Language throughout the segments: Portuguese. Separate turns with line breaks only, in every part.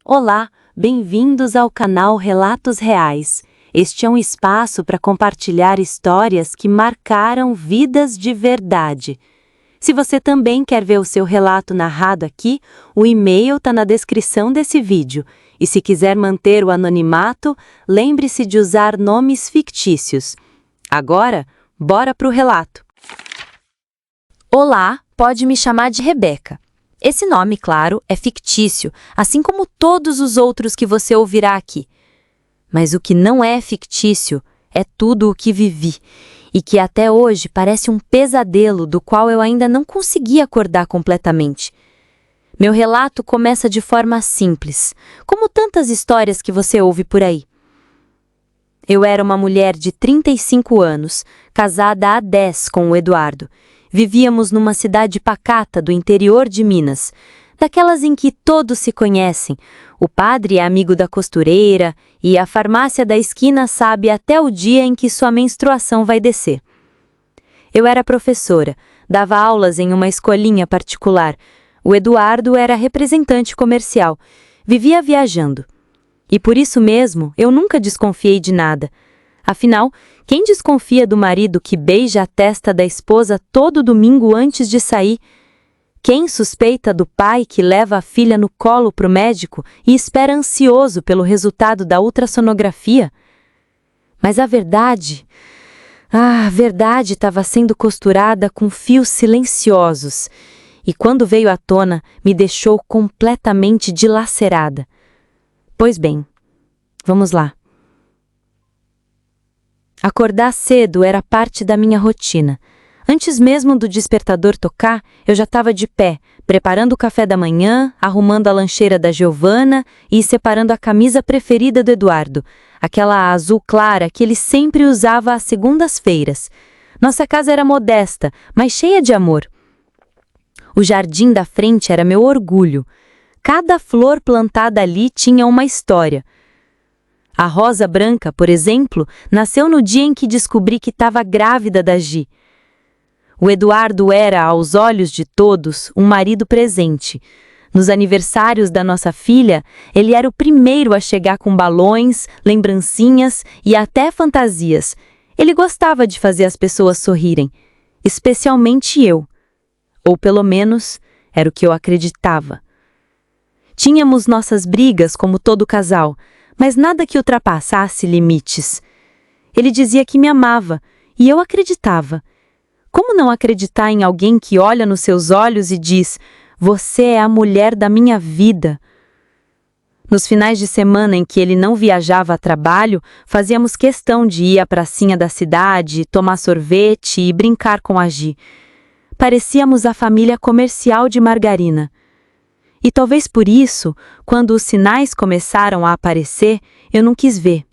Olá, bem-vindos ao canal Relatos Reais. Este é um espaço para compartilhar histórias que marcaram vidas de verdade. Se você também quer ver o seu relato narrado aqui, o e-mail está na descrição desse vídeo. E se quiser manter o anonimato, lembre-se de usar nomes fictícios. Agora, bora para o relato.
Olá, pode me chamar de Rebeca. Esse nome, claro, é fictício, assim como todos os outros que você ouvirá aqui. Mas o que não é fictício é tudo o que vivi, e que até hoje parece um pesadelo do qual eu ainda não consegui acordar completamente. Meu relato começa de forma simples, como tantas histórias que você ouve por aí. Eu era uma mulher de 35 anos, casada há 10 com o Eduardo. Vivíamos numa cidade pacata do interior de Minas, daquelas em que todos se conhecem. O padre é amigo da costureira e a farmácia da esquina sabe até o dia em que sua menstruação vai descer. Eu era professora, dava aulas em uma escolinha particular. O Eduardo era representante comercial, vivia viajando. E por isso mesmo, eu nunca desconfiei de nada. Afinal, quem desconfia do marido que beija a testa da esposa todo domingo antes de sair? Quem suspeita do pai que leva a filha no colo para o médico e espera ansioso pelo resultado da ultrassonografia? Mas a verdade estava sendo costurada com fios silenciosos, e quando veio à tona, me deixou completamente dilacerada. Pois bem, vamos lá. Acordar cedo era parte da minha rotina. Antes mesmo do despertador tocar, eu já estava de pé, preparando o café da manhã, arrumando a lancheira da Giovana e separando a camisa preferida do Eduardo, aquela azul clara que ele sempre usava às segundas-feiras. Nossa casa era modesta, mas cheia de amor. O jardim da frente era meu orgulho. Cada flor plantada ali tinha uma história. A rosa branca, por exemplo, nasceu no dia em que descobri que estava grávida da Gi. O Eduardo era, aos olhos de todos, um marido presente. Nos aniversários da nossa filha, ele era o primeiro a chegar com balões, lembrancinhas e até fantasias. Ele gostava de fazer as pessoas sorrirem, especialmente eu. Ou pelo menos, era o que eu acreditava. Tínhamos nossas brigas como todo casal, mas nada que ultrapassasse limites. Ele dizia que me amava, e eu acreditava. Como não acreditar em alguém que olha nos seus olhos e diz: "Você é a mulher da minha vida"? Nos finais de semana em que ele não viajava a trabalho, fazíamos questão de ir à pracinha da cidade, tomar sorvete e brincar com a Gi. Parecíamos a família comercial de margarina. E talvez por isso, quando os sinais começaram a aparecer, eu não quis ver.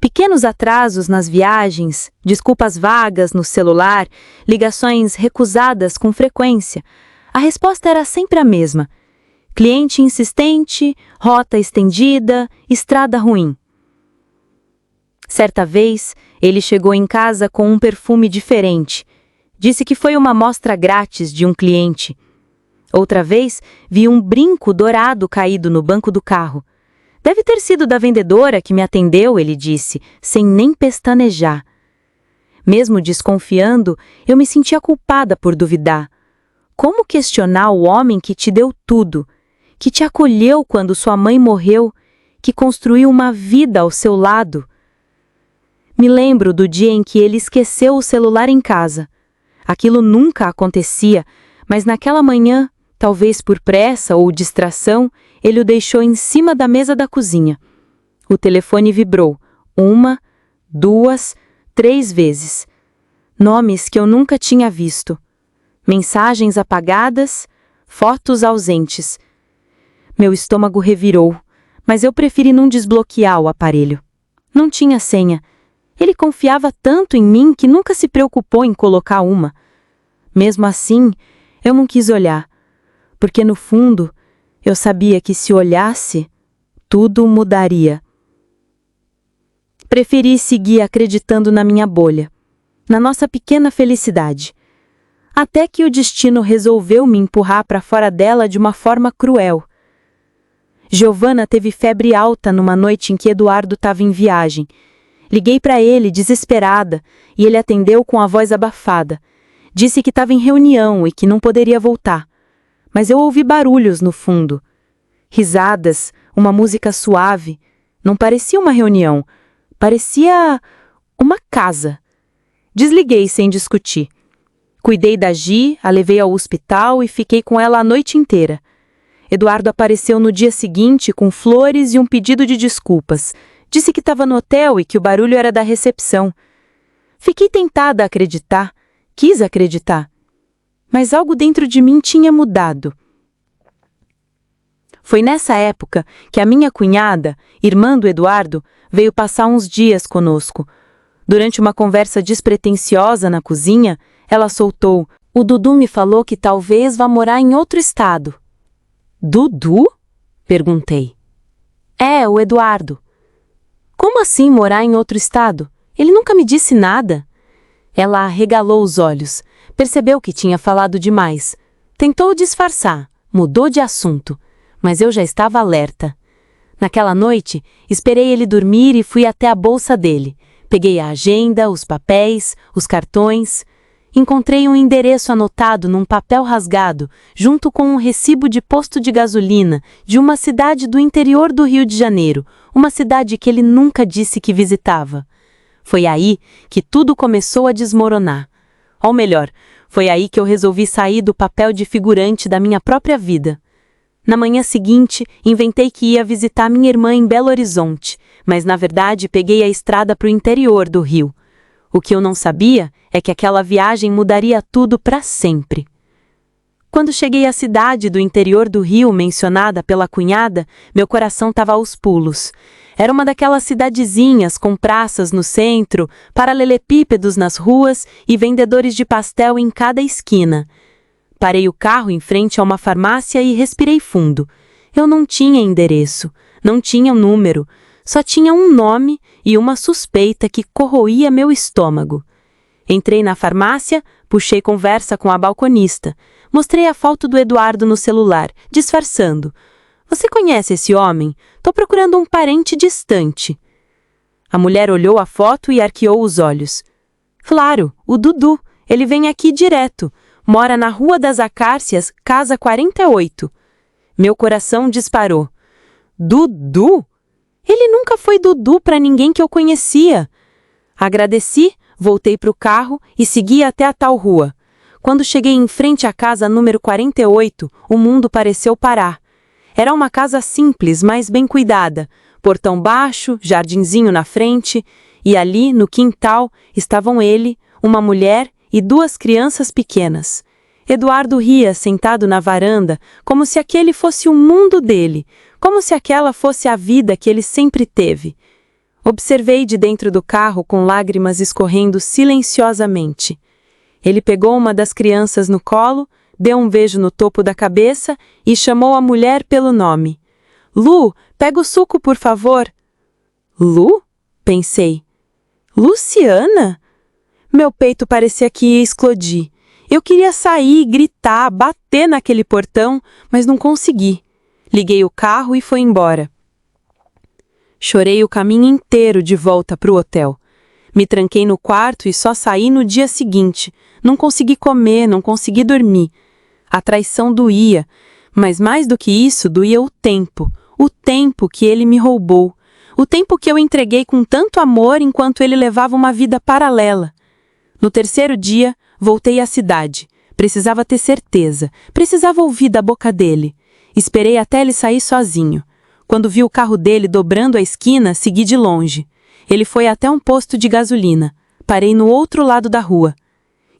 Pequenos atrasos nas viagens, desculpas vagas no celular, ligações recusadas com frequência. A resposta era sempre a mesma: cliente insistente, rota estendida, estrada ruim. Certa vez, ele chegou em casa com um perfume diferente. Disse que foi uma amostra grátis de um cliente. Outra vez, vi um brinco dourado caído no banco do carro. Deve ter sido da vendedora que me atendeu, ele disse, sem nem pestanejar. Mesmo desconfiando, eu me sentia culpada por duvidar. Como questionar o homem que te deu tudo, que te acolheu quando sua mãe morreu, que construiu uma vida ao seu lado? Me lembro do dia em que ele esqueceu o celular em casa. Aquilo nunca acontecia, mas naquela manhã, talvez por pressa ou distração, ele o deixou em cima da mesa da cozinha. O telefone vibrou 1, 2, 3 vezes. Nomes que eu nunca tinha visto. Mensagens apagadas, fotos ausentes. Meu estômago revirou, mas eu preferi não desbloquear o aparelho. Não tinha senha. Ele confiava tanto em mim que nunca se preocupou em colocar uma. Mesmo assim, eu não quis olhar. Porque no fundo, eu sabia que se olhasse, tudo mudaria. Preferi seguir acreditando na minha bolha, na nossa pequena felicidade. Até que o destino resolveu me empurrar para fora dela de uma forma cruel. Giovana teve febre alta numa noite em que Eduardo estava em viagem. Liguei para ele, desesperada, e ele atendeu com a voz abafada. Disse que estava em reunião e que não poderia voltar. Mas eu ouvi barulhos no fundo. Risadas, uma música suave. Não parecia uma reunião, parecia uma casa. Desliguei sem discutir. Cuidei da Gi, a levei ao hospital e fiquei com ela a noite inteira. Eduardo apareceu no dia seguinte com flores e um pedido de desculpas. Disse que estava no hotel e que o barulho era da recepção. Fiquei tentada a acreditar, quis acreditar. Mas algo dentro de mim tinha mudado. Foi nessa época que a minha cunhada, irmã do Eduardo, veio passar uns dias conosco. Durante uma conversa despretensiosa na cozinha, ela soltou: "O Dudu me falou que talvez vá morar em outro estado." "Dudu?" perguntei. "É, o Eduardo." "Como assim morar em outro estado? Ele nunca me disse nada." Ela arregalou os olhos, percebeu que tinha falado demais. Tentou disfarçar, mudou de assunto, mas eu já estava alerta. Naquela noite, esperei ele dormir e fui até a bolsa dele. Peguei a agenda, os papéis, os cartões. Encontrei um endereço anotado num papel rasgado, junto com um recibo de posto de gasolina de uma cidade do interior do Rio de Janeiro, uma cidade que ele nunca disse que visitava. Foi aí que tudo começou a desmoronar. Ou melhor, foi aí que eu resolvi sair do papel de figurante da minha própria vida. Na manhã seguinte, inventei que ia visitar minha irmã em Belo Horizonte, mas na verdade peguei a estrada para o interior do Rio. O que eu não sabia é que aquela viagem mudaria tudo para sempre. Quando cheguei à cidade do interior do Rio mencionada pela cunhada, meu coração estava aos pulos. Era uma daquelas cidadezinhas com praças no centro, paralelepípedos nas ruas e vendedores de pastel em cada esquina. Parei o carro em frente a uma farmácia e respirei fundo. Eu não tinha endereço, não tinha um número, só tinha um nome e uma suspeita que corroía meu estômago. Entrei na farmácia, puxei conversa com a balconista. Mostrei a foto do Eduardo no celular, disfarçando. "Você conhece esse homem? Tô procurando um parente distante." A mulher olhou a foto e arqueou os olhos. "Claro, o Dudu. Ele vem aqui direto. Mora na Rua das Acácias, casa 48. Meu coração disparou. "Dudu? Ele nunca foi Dudu para ninguém que eu conhecia." Agradeci, voltei para o carro e segui até a tal rua. Quando cheguei em frente à casa número 48, o mundo pareceu parar. Era uma casa simples, mas bem cuidada. Portão baixo, jardinzinho na frente, e ali, no quintal, estavam ele, uma mulher e duas crianças pequenas. Eduardo ria sentado na varanda, como se aquele fosse o mundo dele, como se aquela fosse a vida que ele sempre teve. Observei de dentro do carro com lágrimas escorrendo silenciosamente. Ele pegou uma das crianças no colo, deu um beijo no topo da cabeça e chamou a mulher pelo nome. "Lu, pega o suco, por favor." "Lu?" pensei. "Luciana?" Meu peito parecia que ia explodir. Eu queria sair, gritar, bater naquele portão, mas não consegui. Liguei o carro e fui embora. Chorei o caminho inteiro de volta para o hotel. Me tranquei no quarto e só saí no dia seguinte. Não consegui comer, não consegui dormir. A traição doía, mas mais do que isso, doía o tempo que ele me roubou, o tempo que eu entreguei com tanto amor enquanto ele levava uma vida paralela. No terceiro dia, voltei à cidade. Precisava ter certeza, precisava ouvir da boca dele. Esperei até ele sair sozinho. Quando vi o carro dele dobrando a esquina, segui de longe. Ele foi até um posto de gasolina. Parei no outro lado da rua.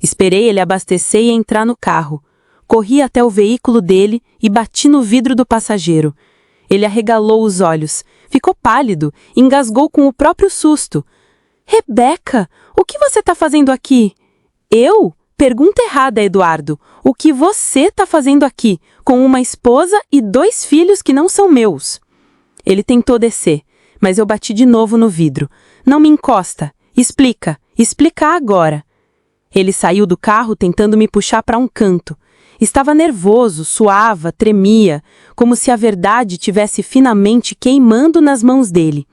Esperei ele abastecer e entrar no carro. Corri até o veículo dele e bati no vidro do passageiro. Ele arregalou os olhos, ficou pálido, engasgou com o próprio susto. "Rebeca, o que você está fazendo aqui?" "Eu? Pergunta errada, Eduardo. O que você está fazendo aqui, com uma esposa e 2 filhos que não são meus?" Ele tentou descer, mas eu bati de novo no vidro. "Não me encosta. Explica agora." Ele saiu do carro tentando me puxar para um canto.
Estava nervoso, suava, tremia, como se a verdade tivesse finalmente queimando nas mãos dele.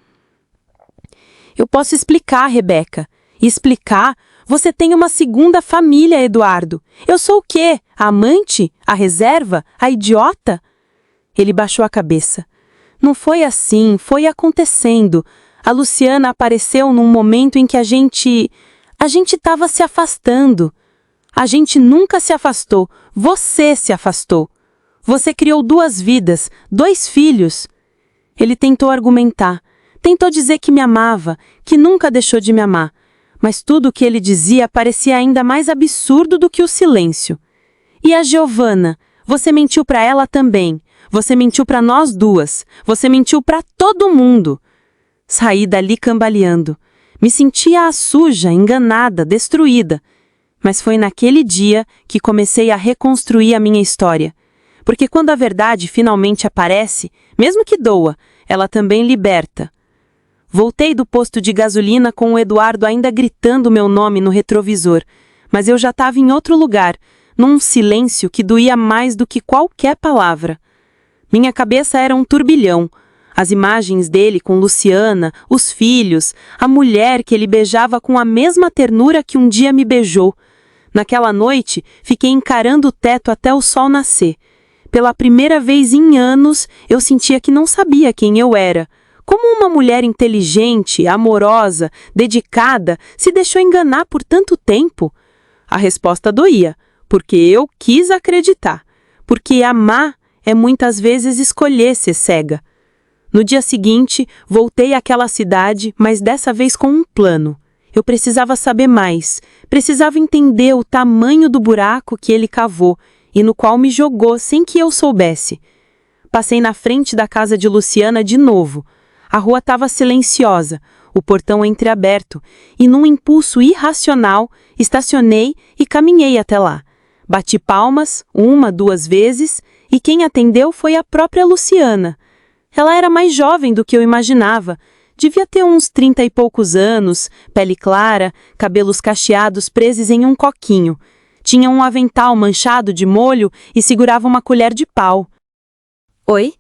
Eu posso explicar, Rebeca. Explicar? Você tem uma segunda família, Eduardo. Eu sou o quê? A amante? A reserva? A idiota? Ele baixou a cabeça. Não foi assim, foi acontecendo. A Luciana apareceu num momento em que a gente estava se afastando. A gente nunca se afastou. Você se afastou. Você criou 2 vidas, 2 filhos. Ele tentou argumentar. Tentou dizer que me amava, que nunca deixou de me amar. Mas tudo o que ele dizia parecia ainda mais absurdo do que o silêncio. E a Giovana? Você mentiu para ela também. Você mentiu para nós 2. Você mentiu para todo mundo. Saí dali cambaleando. Me sentia suja, enganada, destruída. Mas foi naquele dia que comecei a reconstruir a minha história. Porque quando a verdade finalmente aparece, mesmo que doa, ela também liberta. Voltei do posto de gasolina com o Eduardo ainda gritando meu nome no retrovisor, mas eu já estava em outro lugar, num silêncio que doía mais do que qualquer palavra. Minha cabeça era um turbilhão. As imagens dele com Luciana, os filhos, a mulher que ele beijava com a mesma ternura que um dia me beijou. Naquela noite, fiquei encarando o teto até o sol nascer. Pela primeira vez em anos, eu sentia que não sabia quem eu era. Como uma mulher inteligente, amorosa, dedicada, se deixou enganar por tanto tempo? A resposta doía, porque eu quis acreditar. Porque amar é muitas vezes escolher ser cega. No dia seguinte, voltei àquela cidade, mas dessa vez com um plano. Eu precisava saber mais, precisava entender o tamanho do buraco que ele cavou e no qual me jogou sem que eu soubesse. Passei na frente da casa de Luciana de novo. A rua estava silenciosa, o portão entreaberto, e num impulso irracional, estacionei e caminhei até lá. Bati palmas, 1, 2 vezes, e quem atendeu foi a própria Luciana. Ela era mais jovem do que eu imaginava. Devia ter uns 30 e poucos anos, pele clara, cabelos cacheados presos em um coquinho. Tinha um avental manchado de molho e segurava uma colher de pau.
Oi?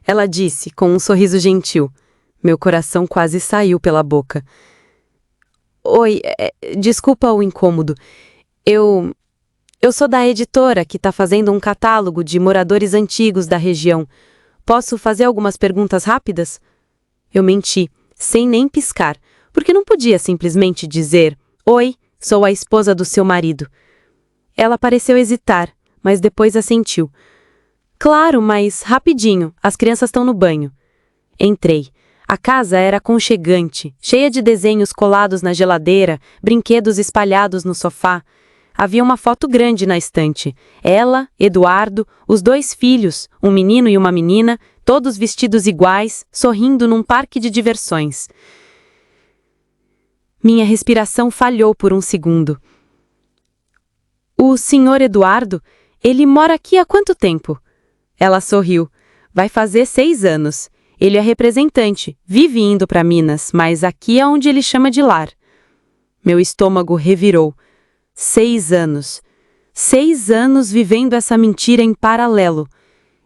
Ela disse, com um sorriso gentil. Meu coração quase saiu pela boca. Oi, desculpa o incômodo. Eu sou da editora que está fazendo um catálogo de moradores antigos da região. Posso fazer algumas perguntas rápidas? Eu menti, sem nem piscar, porque não podia simplesmente dizer: Oi, sou a esposa do seu marido. Ela pareceu hesitar, mas depois assentiu. Claro, mas rapidinho, as crianças estão no banho. Entrei. A casa era aconchegante, cheia de desenhos colados na geladeira, brinquedos espalhados no sofá. Havia uma foto grande na estante. Ela, Eduardo, os 2 filhos, um menino e uma menina, todos vestidos iguais, sorrindo num parque de diversões. Minha respiração falhou por um segundo. O senhor Eduardo, ele mora aqui há quanto tempo? Ela sorriu. Vai fazer 6 anos. Ele é representante, vive indo para Minas, mas aqui é onde ele chama de lar. Meu estômago revirou. 6 anos. 6 anos vivendo essa mentira em paralelo.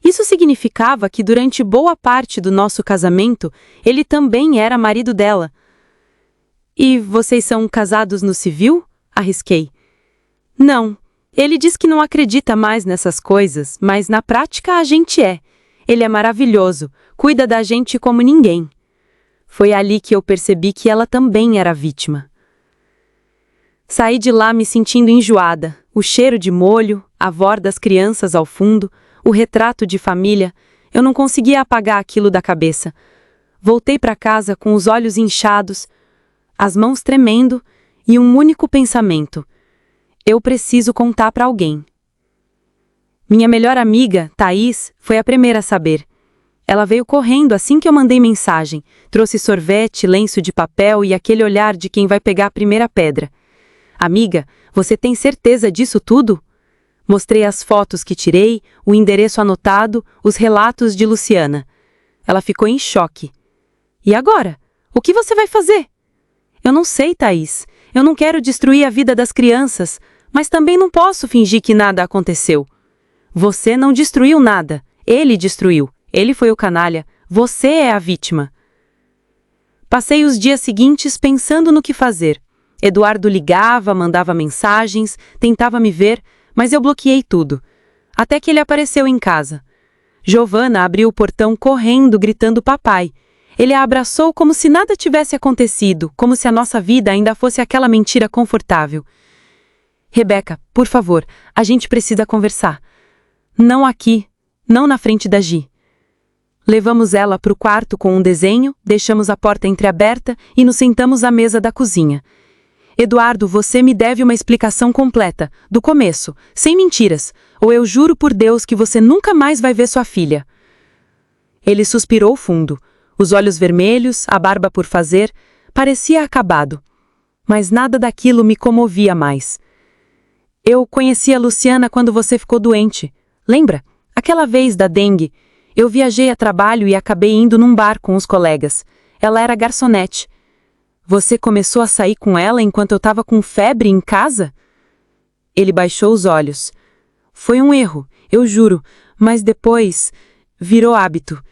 Isso significava que durante boa parte do nosso casamento, ele também era marido dela. E vocês são casados no civil? Arrisquei. Não. Ele diz que não acredita mais nessas coisas, mas na prática a gente é. Ele é maravilhoso, cuida da gente como ninguém. Foi ali que eu percebi que ela também era vítima. Saí de lá me sentindo enjoada, o cheiro de molho, a voz das crianças ao fundo, o retrato de família, eu não conseguia apagar aquilo da cabeça. Voltei para casa com os olhos inchados, as mãos tremendo e um único pensamento: eu preciso contar para alguém. Minha melhor amiga, Thaís, foi a primeira a saber. Ela veio correndo assim que eu mandei mensagem, trouxe sorvete, lenço de papel e aquele olhar de quem vai pegar a primeira pedra. Amiga, você tem certeza disso tudo? Mostrei as fotos que tirei, o endereço anotado, os relatos de Luciana. Ela ficou em choque. E agora? O que você vai fazer? Eu não sei, Thaís. Eu não quero destruir a vida das crianças, mas também não posso fingir que nada aconteceu.
Você não destruiu nada. Ele destruiu. Ele foi o canalha. Você é a vítima. Passei os dias seguintes pensando no que fazer. Eduardo ligava, mandava mensagens, tentava me ver, mas eu bloqueei tudo. Até que ele apareceu em casa. Giovana abriu o portão correndo, gritando papai. Ele a abraçou como se nada tivesse acontecido, como se a nossa vida ainda fosse aquela mentira confortável. Rebeca, por favor, a gente precisa conversar. Não aqui, não na frente da Gi. Levamos ela para o quarto com um desenho, deixamos a porta entreaberta e nos sentamos à mesa da cozinha. Eduardo, você me deve uma explicação completa, do começo, sem mentiras, ou eu juro por Deus que você nunca mais vai ver sua filha. Ele suspirou fundo, os olhos vermelhos, a barba por fazer, parecia acabado. Mas nada daquilo me comovia mais. Eu conheci a Luciana quando você ficou doente. Lembra? Aquela vez da dengue. Eu viajei a trabalho e acabei indo num bar com os colegas. Ela era garçonete. Você começou a sair com ela enquanto eu estava com febre em casa? Ele baixou os olhos. Foi um erro, eu juro, mas depois virou hábito.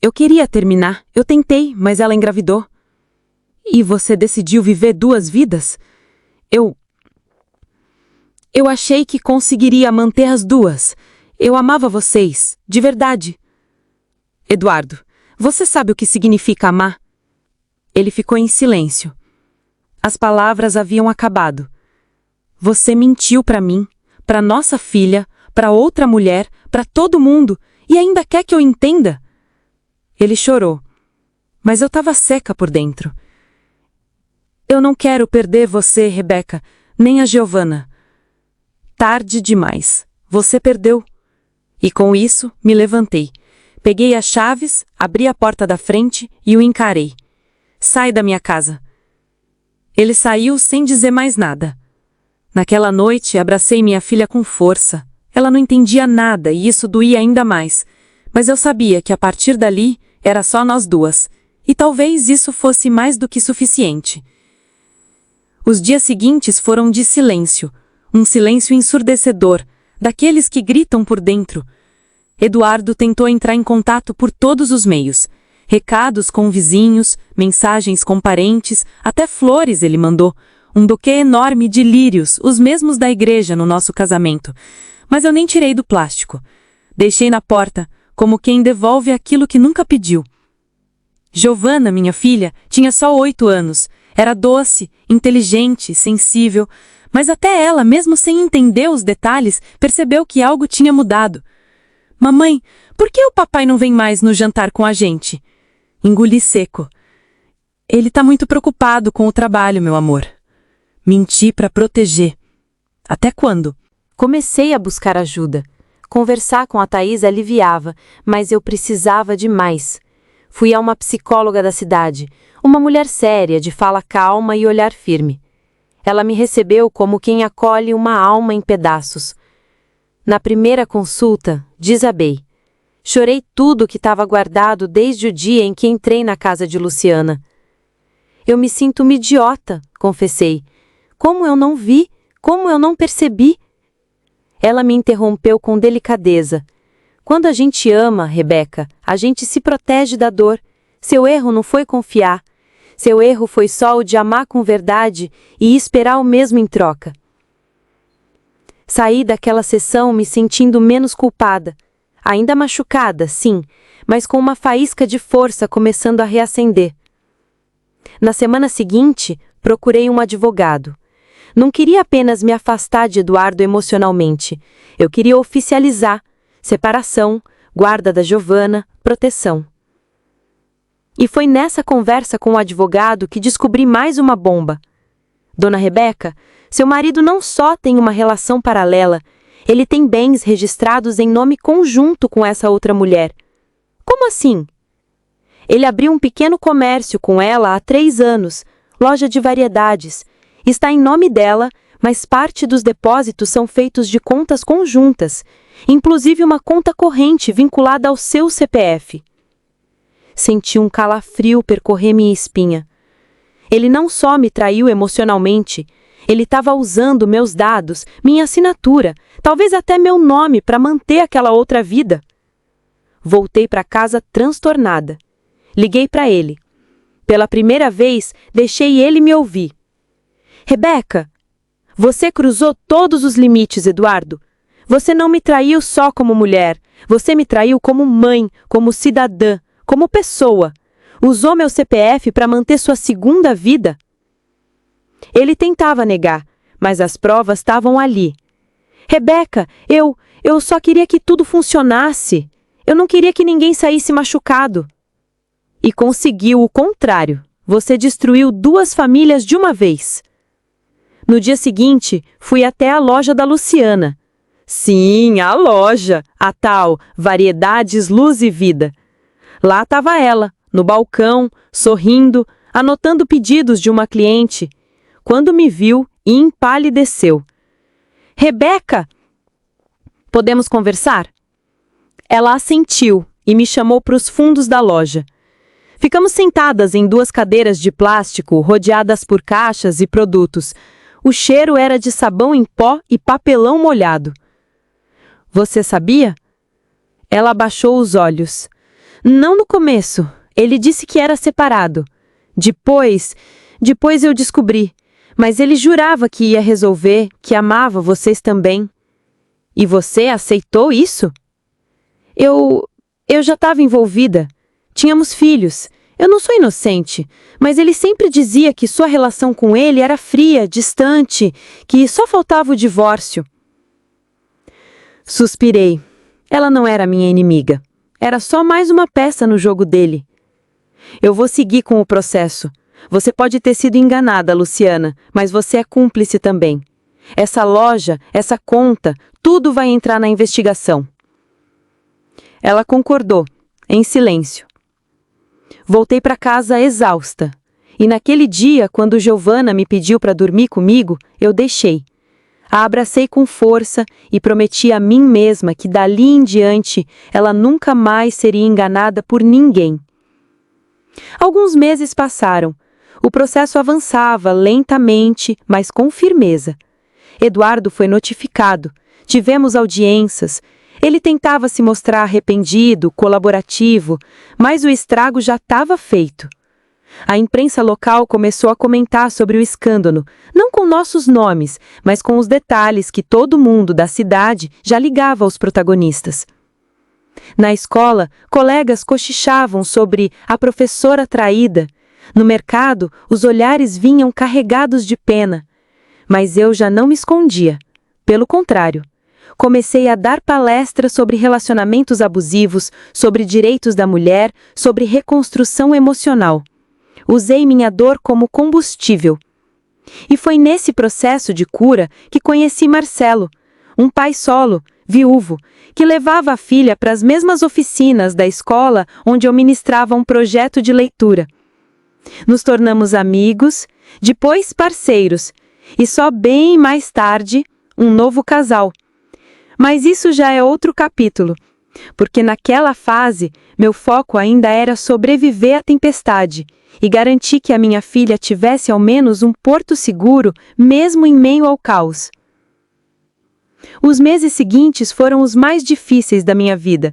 Eu queria terminar, eu tentei, mas ela engravidou. E você decidiu viver duas vidas? Eu achei que conseguiria manter as duas. Eu amava vocês, de verdade. Eduardo, você sabe o que significa amar? Ele ficou em silêncio. As palavras haviam acabado. Você mentiu para mim, para nossa filha, para outra mulher, para todo mundo, e ainda quer que eu entenda? Ele chorou. Mas eu estava seca por dentro. Eu não quero perder você, Rebeca, nem a Giovana. Tarde demais. Você perdeu. E com isso, me levantei. Peguei as chaves, abri a porta da frente e o encarei. Sai da minha casa. Ele saiu sem dizer mais nada. Naquela noite, abracei minha filha com força. Ela não entendia nada e isso doía ainda mais. Mas eu sabia que a partir dali, era só nós duas. E talvez isso fosse mais do que suficiente. Os dias seguintes foram de silêncio. Um silêncio ensurdecedor, daqueles que gritam por dentro. Eduardo tentou entrar em contato por todos os meios. Recados com vizinhos, mensagens com parentes, até flores ele mandou. Um buquê enorme de lírios, os mesmos da igreja no nosso casamento. Mas eu nem tirei do plástico. Deixei na porta, como quem devolve aquilo que nunca pediu. Giovana, minha filha, tinha só 8 anos. Era doce, inteligente, sensível. Mas até ela, mesmo sem entender os detalhes, percebeu que algo tinha mudado. Mamãe, por que o papai não vem mais no jantar com a gente? Engoli seco. Ele tá muito preocupado com o trabalho, meu amor. Menti para proteger. Até quando?
Comecei a buscar ajuda. Conversar com a Thaís aliviava, mas eu precisava de mais. Fui a uma psicóloga da cidade, uma mulher séria, de fala calma e olhar firme. Ela me recebeu como quem acolhe uma alma em pedaços. Na primeira consulta, desabei. Chorei tudo que estava guardado desde o dia em que entrei na casa de Luciana. Eu me sinto uma idiota, confessei. Como eu não vi? Como eu não percebi? Ela me interrompeu com delicadeza. Quando a gente ama, Rebeca, a gente se protege da dor. Seu erro não foi confiar. Seu erro foi só o de amar com verdade e esperar o mesmo em troca. Saí daquela sessão me sentindo menos culpada. Ainda machucada, sim, mas com uma faísca de força começando a reacender. Na semana seguinte, procurei um advogado. Não queria apenas me afastar de Eduardo emocionalmente. Eu queria oficializar. Separação, guarda da Giovana, proteção. E foi nessa conversa com o advogado que descobri mais uma bomba. Dona Rebeca, seu marido não só tem uma relação paralela, ele tem bens registrados em nome conjunto com essa outra mulher. Como assim? Ele abriu um pequeno comércio com ela há 3 anos, loja de variedades. Está em nome dela, mas parte dos depósitos são feitos de contas conjuntas, inclusive uma conta corrente vinculada ao seu CPF. Senti um calafrio percorrer minha espinha. Ele não só me traiu emocionalmente,
Ele estava usando meus dados, minha assinatura, talvez até meu nome para manter aquela outra vida. Voltei para casa transtornada. Liguei para ele. Pela primeira vez, deixei ele me ouvir. Rebeca, você cruzou todos os limites, Eduardo. Você não me traiu só como mulher. Você me traiu como mãe, como cidadã, como pessoa. Usou meu CPF para manter sua segunda vida. Ele tentava negar, mas as provas estavam ali. Rebeca, eu só queria que tudo funcionasse. Eu não queria que ninguém saísse machucado. E conseguiu o contrário. Você destruiu 2 famílias de uma vez. No dia seguinte, fui até a loja da Luciana. Sim, a loja, a tal Variedades Luz e Vida. Lá estava ela, no balcão, sorrindo, anotando pedidos de uma cliente. Quando me viu, empalideceu. Rebeca, podemos conversar? Ela assentiu e me chamou para os fundos da loja. Ficamos sentadas em 2 cadeiras de plástico, rodeadas por caixas e produtos. O cheiro era de sabão em pó e papelão molhado. Você sabia? Ela abaixou os olhos. Não no começo. Ele disse que era separado. Depois eu descobri. Mas ele jurava que ia resolver, que amava vocês também. E você aceitou isso? Eu já estava envolvida. Tínhamos filhos. Eu não sou inocente, mas ele sempre dizia que sua relação com ele era fria, distante, que só faltava o divórcio. Suspirei. Ela não era minha inimiga. Era só mais uma peça no jogo dele. Eu vou seguir com o processo. Você pode ter sido enganada, Luciana, mas você é cúmplice também. Essa loja, essa conta, tudo vai entrar na investigação. Ela concordou, em silêncio. Voltei para casa exausta. E naquele dia, quando Giovana me pediu para dormir comigo, eu deixei. A abracei com força e prometi a mim mesma que dali em diante ela nunca mais seria enganada por ninguém. Alguns meses passaram. O processo avançava lentamente, mas com firmeza. Eduardo foi notificado. Tivemos audiências. Ele tentava se mostrar arrependido, colaborativo, mas o estrago já estava feito. A imprensa local começou a comentar sobre o escândalo, não com nossos nomes, mas com os detalhes que todo mundo da cidade já ligava aos protagonistas. Na escola, colegas cochichavam sobre a professora traída. No mercado, os olhares vinham carregados de pena. Mas eu já não me escondia. Pelo contrário. Comecei a dar palestras sobre relacionamentos abusivos, sobre direitos da mulher, sobre reconstrução emocional. Usei minha dor como combustível. E foi nesse processo de cura que conheci Marcelo, um pai solo, viúvo, que levava a filha para as mesmas oficinas da escola onde eu ministrava um projeto de leitura. Nos tornamos amigos, depois parceiros, e só bem mais tarde, um novo casal. Mas isso já é outro capítulo, porque naquela fase, meu foco ainda era sobreviver à tempestade e garantir que a minha filha tivesse ao menos um porto seguro, mesmo em meio ao caos. Os meses seguintes foram os mais difíceis da minha vida.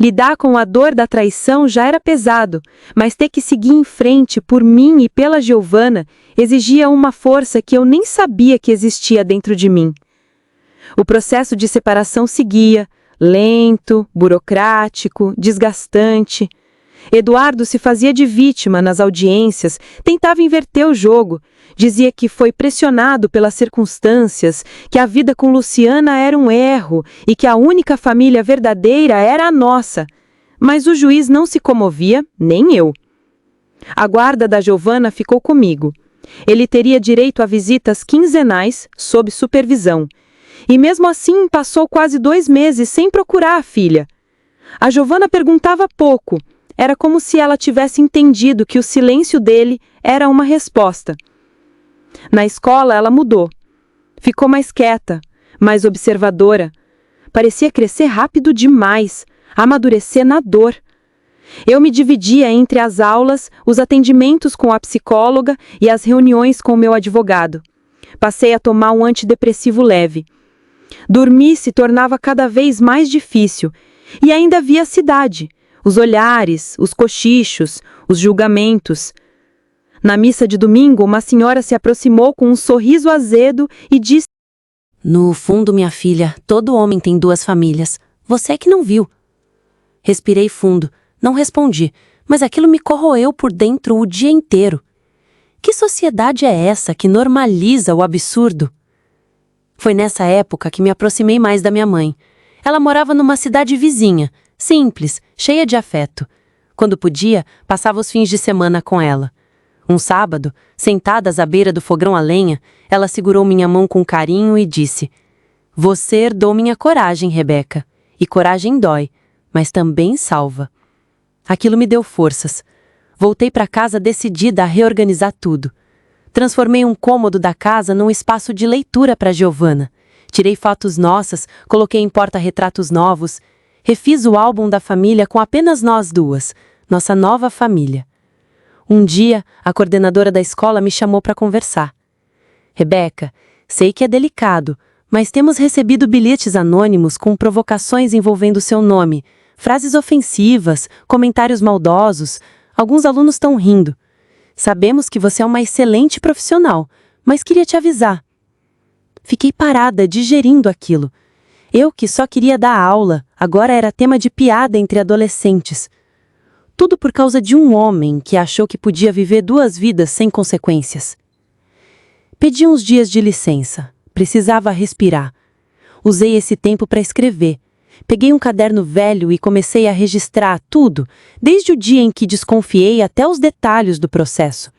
Lidar com a dor da traição já era pesado, mas ter que seguir em frente por mim e pela Giovana exigia uma força que eu nem sabia que existia dentro de mim. O processo de separação seguia, lento, burocrático, desgastante. Eduardo se fazia de vítima nas audiências, tentava inverter o jogo, dizia que foi pressionado pelas circunstâncias, que a vida com Luciana era um erro e que a única família verdadeira era a nossa. Mas o juiz não se comovia, nem eu. A guarda da Giovana ficou comigo. Ele teria direito a visitas quinzenais, sob supervisão. E mesmo assim passou quase 2 meses sem procurar a filha. A Giovana perguntava pouco. Era como se ela tivesse entendido que o silêncio dele era uma resposta. Na escola ela mudou. Ficou mais quieta, mais observadora. Parecia crescer rápido demais, amadurecer na dor. Eu me dividia entre as aulas, os atendimentos com a psicóloga e as reuniões com o meu advogado. Passei a tomar um antidepressivo leve. Dormir se tornava cada vez mais difícil. E ainda havia a cidade, os olhares, os cochichos, os julgamentos. Na missa de domingo, uma senhora se aproximou com um sorriso azedo e disse:
No fundo, minha filha, todo homem tem duas famílias. Você é que não viu. Respirei fundo, não respondi, mas aquilo me corroeu por dentro o dia inteiro. Que sociedade é essa que normaliza o absurdo? Foi nessa época que me aproximei mais da minha mãe. Ela morava numa cidade vizinha, simples, cheia de afeto. Quando podia, passava os fins de semana com ela. Um sábado, sentadas à beira do fogão a lenha, ela segurou minha mão com carinho e disse: Você herdou minha coragem, Rebeca. E coragem dói, mas também salva. Aquilo me deu forças. Voltei para casa decidida a reorganizar tudo. Transformei um cômodo da casa num espaço de leitura para Giovana. Tirei fotos nossas, coloquei em porta-retratos novos. Refiz o álbum da família com apenas nós duas, nossa nova família. Um dia, a coordenadora da escola me chamou para conversar. Rebeca, sei que é delicado, mas temos recebido bilhetes anônimos com provocações envolvendo seu nome, frases ofensivas, comentários maldosos. Alguns alunos estão rindo. Sabemos que você é uma excelente profissional, mas queria te avisar. Fiquei parada, digerindo aquilo. Eu que só queria dar aula, agora era tema de piada entre adolescentes. Tudo por causa de um homem que achou que podia viver duas vidas sem consequências. Pedi uns dias de licença. Precisava respirar. Usei esse tempo para escrever. Peguei um caderno velho e comecei a registrar tudo, desde o dia em que desconfiei até os detalhes do processo.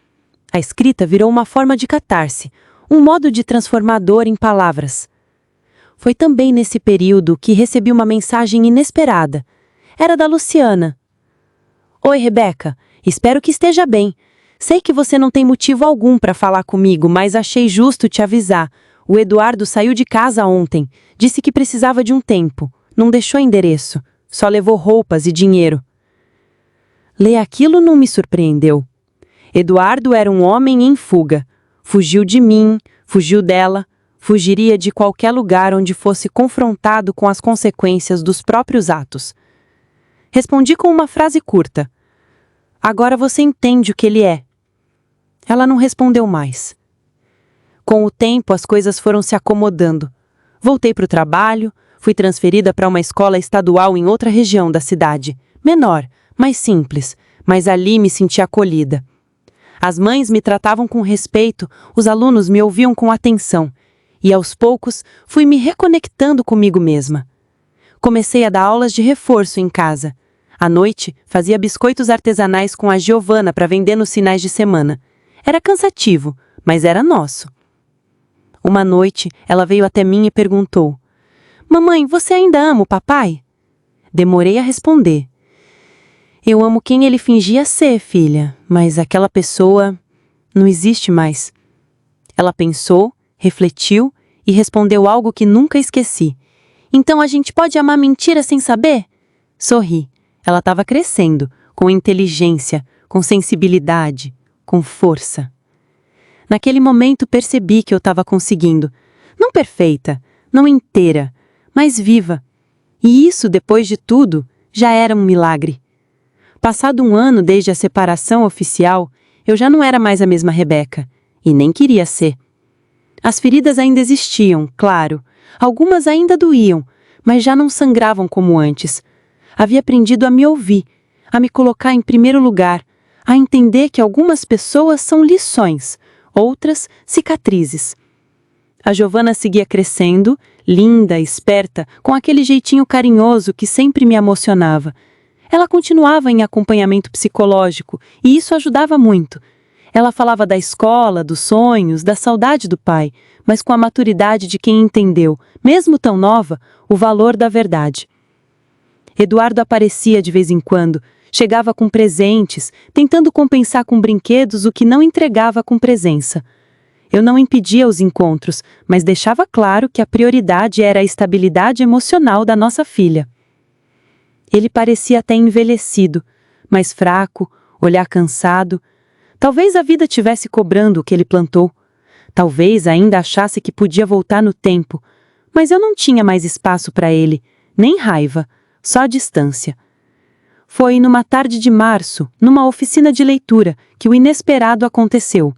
A escrita virou uma forma de catarse, um modo de transformar a dor em palavras. Foi também nesse período que recebi uma mensagem inesperada. Era da Luciana. Oi, Rebeca. Espero que esteja bem. Sei que você não tem motivo algum para falar comigo, mas achei justo te avisar. O Eduardo saiu de casa ontem. Disse que precisava de um tempo. Não deixou endereço. Só levou roupas e dinheiro. Ler aquilo não me surpreendeu. Eduardo era um homem em fuga. Fugiu de mim, fugiu dela, fugiria de qualquer lugar onde fosse confrontado com as consequências dos próprios atos. Respondi com uma frase curta. Agora você entende o que ele é. Ela não respondeu mais. Com o tempo, as coisas foram se acomodando. Voltei para o trabalho, fui transferida para uma escola estadual em outra região da cidade, menor, mais simples, mas ali me senti acolhida. As mães me tratavam com respeito, os alunos me ouviam com atenção, e aos poucos fui me reconectando comigo mesma. Comecei a dar aulas de reforço em casa. À noite, fazia biscoitos artesanais com a Giovana para vender nos finais de semana. Era cansativo, mas era nosso. Uma noite, ela veio até mim e perguntou: Mamãe, você ainda ama o papai? Demorei a responder. Eu amo quem ele fingia ser, filha, mas aquela pessoa não existe mais. Ela pensou, refletiu e respondeu algo que nunca esqueci. Então a gente pode amar mentira sem saber? Sorri. Ela estava crescendo, com inteligência, com sensibilidade, com força. Naquele momento percebi que eu estava conseguindo. Não perfeita, não inteira, mas viva. E isso, depois de tudo, já era um milagre. Passado um ano desde a separação oficial, eu já não era mais a mesma Rebeca, e nem queria ser. As feridas ainda existiam, claro. Algumas ainda doíam, mas já não sangravam como antes. Havia aprendido a me ouvir, a me colocar em primeiro lugar, a entender que algumas pessoas são lições, outras cicatrizes. A Giovana seguia crescendo, linda, esperta, com aquele jeitinho carinhoso que sempre me emocionava. Ela continuava em acompanhamento psicológico, e isso ajudava muito. Ela falava da escola, dos sonhos, da saudade do pai, mas com a maturidade de quem entendeu, mesmo tão nova, o valor da verdade. Eduardo aparecia de vez em quando, chegava com presentes, tentando compensar com brinquedos o que não entregava com presença. Eu não impedia os encontros, mas deixava claro que a prioridade era a estabilidade emocional da nossa filha. Ele parecia até envelhecido, mais fraco, olhar cansado. Talvez a vida tivesse cobrando o que ele plantou.
Talvez ainda achasse que podia voltar no tempo, mas eu não tinha mais espaço para ele, nem raiva, só distância. Foi numa tarde de março, numa oficina de leitura, que o inesperado aconteceu.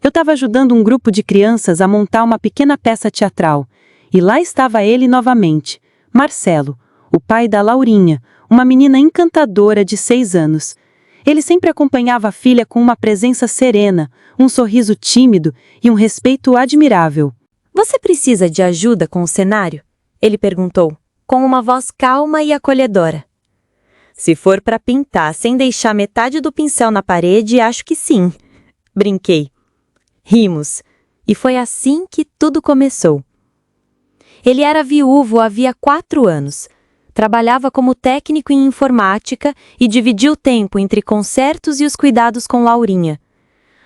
Eu estava ajudando um grupo de crianças a montar uma pequena peça teatral, e lá estava ele novamente, Marcelo, o pai da Laurinha, uma menina encantadora de 6 anos. Ele sempre acompanhava a filha com uma presença serena, um sorriso tímido e um respeito admirável.
Você precisa de ajuda com o cenário? Ele perguntou, com uma voz calma e acolhedora. Se for para pintar sem deixar metade do pincel na parede, acho que sim. Brinquei. Rimos. E foi assim que tudo começou. Ele era viúvo havia 4 anos. Trabalhava como técnico em informática e dividia o tempo entre concertos e os cuidados com Laurinha.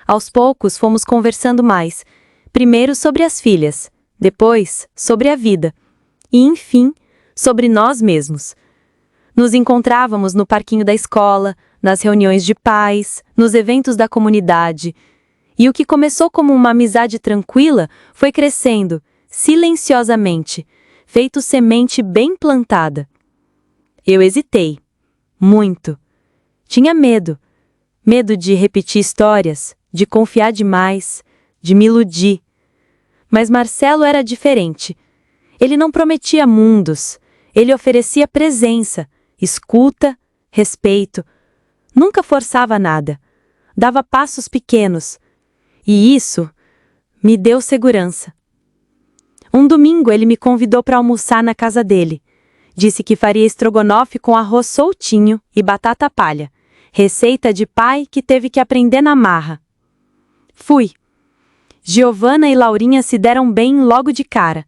Aos poucos fomos conversando mais. Primeiro sobre as filhas, depois sobre a vida. E, enfim, sobre nós mesmos. Nos encontrávamos no parquinho da escola, nas reuniões de pais, nos eventos da comunidade. E o que começou como uma amizade tranquila foi crescendo, silenciosamente, feito semente bem plantada. Eu hesitei. Muito. Tinha medo. Medo de repetir histórias, de confiar demais, de me iludir. Mas Marcelo era diferente. Ele não prometia mundos. Ele oferecia presença, escuta, respeito. Nunca forçava nada. Dava passos pequenos. E isso me deu segurança. Um domingo ele me convidou para almoçar na casa dele. Disse que faria estrogonofe com arroz soltinho e batata palha. Receita de pai que teve que aprender na marra. Fui. Giovana e Laurinha se deram bem logo de cara.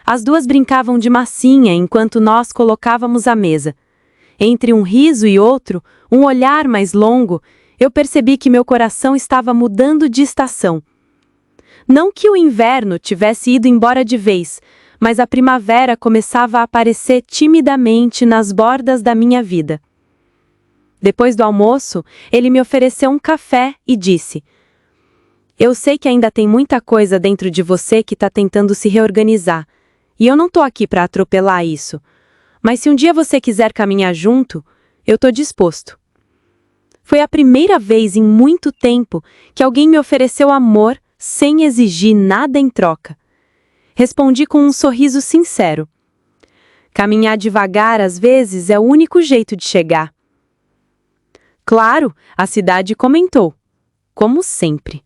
As duas brincavam de massinha enquanto nós colocávamos a mesa. Entre um riso e outro, um olhar mais longo, eu percebi que meu coração estava mudando de estação. Não que o inverno tivesse ido embora de vez, mas a primavera começava a aparecer timidamente nas bordas da minha vida. Depois do almoço, ele me ofereceu um café e disse: Eu sei que ainda tem muita coisa dentro de você que está tentando se reorganizar, e eu não estou aqui para atropelar isso. Mas se um dia você quiser caminhar junto, eu estou disposto. Foi a primeira vez em muito tempo que alguém me ofereceu amor sem exigir nada em troca. Respondi com um sorriso sincero. Caminhar devagar, às vezes, é o único jeito de chegar. Claro, a cidade comentou. Como sempre.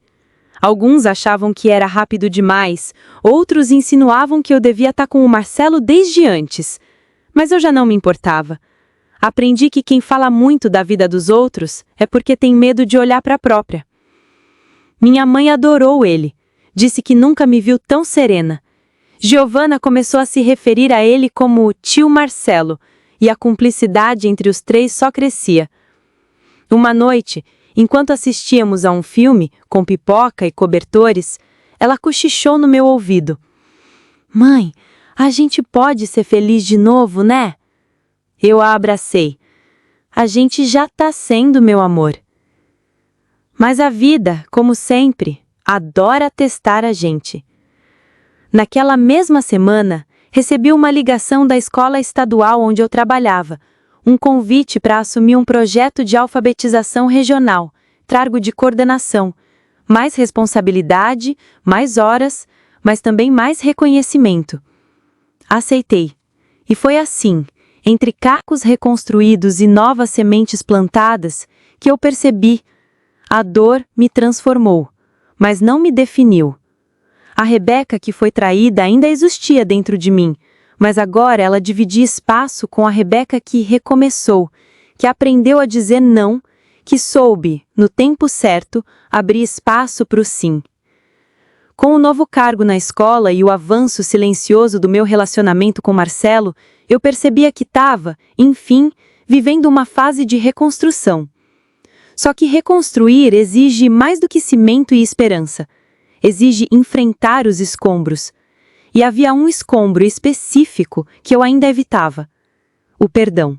Alguns achavam que era rápido demais, outros insinuavam que eu devia estar com o Marcelo desde antes. Mas eu já não me importava. Aprendi que quem fala muito da vida dos outros é porque tem medo de olhar para a própria. Minha mãe adorou ele. Disse que nunca me viu tão serena. Giovana começou a se referir a ele como tio Marcelo, e a cumplicidade entre os três só crescia. Uma noite, enquanto assistíamos a um filme, com pipoca e cobertores, ela cochichou no meu ouvido. Mãe, a gente pode ser feliz de novo, né? Eu a abracei. A gente já tá sendo, meu amor. Mas a vida, como sempre, adora testar a gente. Naquela mesma semana, recebi uma ligação da escola estadual onde eu trabalhava, um convite para assumir um projeto de alfabetização regional, cargo de coordenação, mais responsabilidade, mais horas, mas também mais reconhecimento. Aceitei. E foi assim, entre cacos reconstruídos e novas sementes plantadas, que eu percebi. A dor me transformou, mas não me definiu. A Rebeca que foi traída ainda existia dentro de mim, mas agora ela dividia espaço com a Rebeca que recomeçou, que aprendeu a dizer não, que soube, no tempo certo, abrir espaço para o sim. Com o novo cargo na escola e o avanço silencioso do meu relacionamento com Marcelo, eu percebia que estava, enfim, vivendo uma fase de reconstrução. Só que reconstruir exige mais do que cimento e esperança. Exige enfrentar os escombros. E havia um escombro específico que eu ainda evitava: o perdão.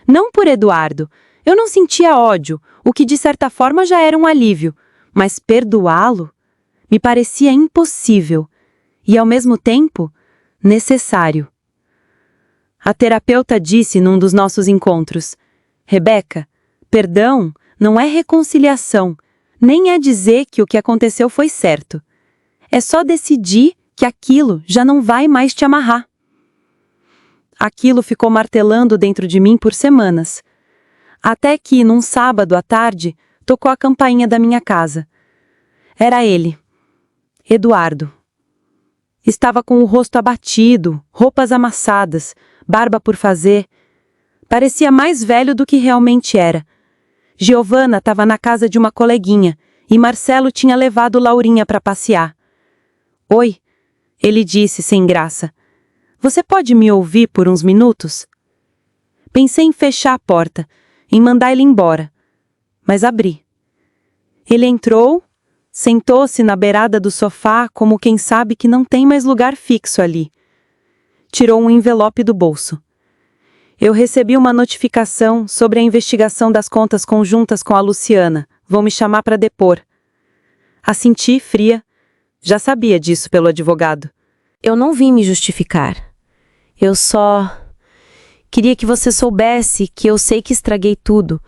Não por Eduardo. Eu não sentia ódio, o que de certa forma já era um alívio. Mas perdoá-lo?
Me parecia impossível e, ao mesmo tempo, necessário. A terapeuta disse num dos nossos encontros: Rebeca, perdão não é reconciliação, nem é dizer que o que aconteceu foi certo. É só decidir que aquilo já não vai mais te amarrar. Aquilo ficou martelando dentro de mim por semanas. Até que, num sábado à tarde, tocou a campainha da minha casa. Era ele, Eduardo. Estava com o rosto abatido, roupas amassadas, barba por fazer. Parecia mais velho do que realmente era. Giovana estava na casa de uma coleguinha e Marcelo tinha levado Laurinha para passear. Oi, ele disse sem graça. Você pode me ouvir por uns minutos? Pensei em fechar a porta, em mandar ele embora, mas abri. Ele entrou, sentou-se na beirada do sofá como quem sabe que não tem mais lugar fixo ali. Tirou um envelope do bolso. Eu recebi uma notificação sobre a investigação das contas conjuntas com a Luciana. Vão me chamar para depor. Assenti, fria. Já sabia disso pelo advogado.
Eu não vim me justificar. Eu só queria que você soubesse que eu sei que estraguei tudo